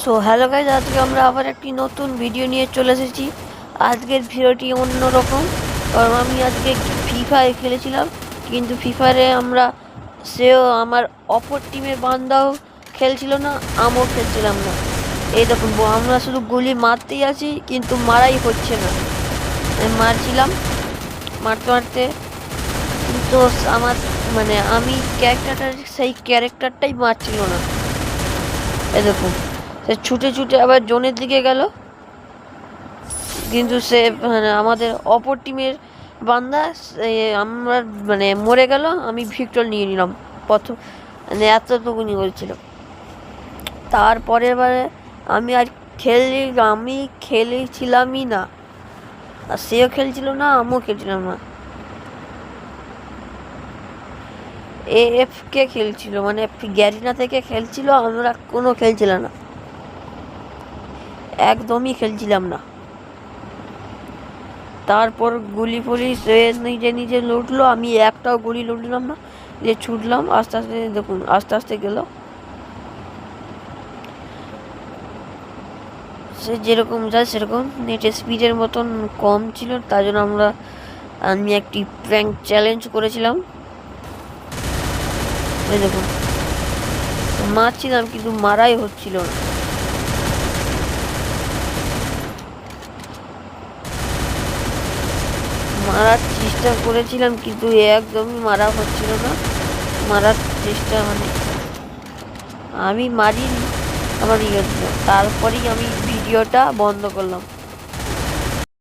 So hello guys, আজকে আমরা আবার একটি নতুন ভিডিও নিয়ে চলে এসেছি। আজকের ভিডিওটি অন্যরকম, কারণ আমি আজকে ফ্রি ফায়ার খেলেছিলাম, কিন্তু ফ্রি ফায়ারে সেও আমার অপর টিমের বান্দাও খেলছিল না, আমিও খেলছিলাম না। এই দেখুন, আমরা শুধু গুলি মারতেই আছি, কিন্তু মারাই হচ্ছে না। মারছিলাম মারতে মারতে, কিন্তু আমার আমি সেই ক্যারেক্টারটাই মারছিল না। এই দেখুন, সে ছুটে ছুটে আবার জোনের দিকে গেল, কিন্তু সে আমাদের অপর টিমের বান্দা আমরা মরে গেল। আমি ভিক্টর নিয়ে নিলাম প্রথম, এতটুকুনি বলছিল। তারপরে এবারে আমি খেলেছিলামই না, আর সেও খেলছিল না, আমিও খেলছিলাম না। এফকে খেলছিল, গ্যারিনা থেকে খেলছিল, আমরা কোনো খেলছিলাম না, একদমই খেলছিলাম না। তারপর গুলি ফুলি সে নিজে নিজে লুটলো, আমি একটাও গুলি লুটলাম না, যে ছুটলাম আস্তে আস্তে। দেখুন আস্তে আস্তে গেল, সে যেরকম যায় সেরকম। নেটের স্পিডের মতন কম ছিল, তার জন্য আমি একটি প্র্যাঙ্ক চ্যালেঞ্জ করেছিলাম। এই দেখুন, মারছিলাম কিন্তু মারাই হচ্ছিল না। মারার চেষ্টা করেছিলাম, কিন্তু একদমই মারা হচ্ছিল না। মারার চেষ্টা আমি মারিনি, আমার তারপরেই আমি ভিডিওটা বন্ধ করলাম।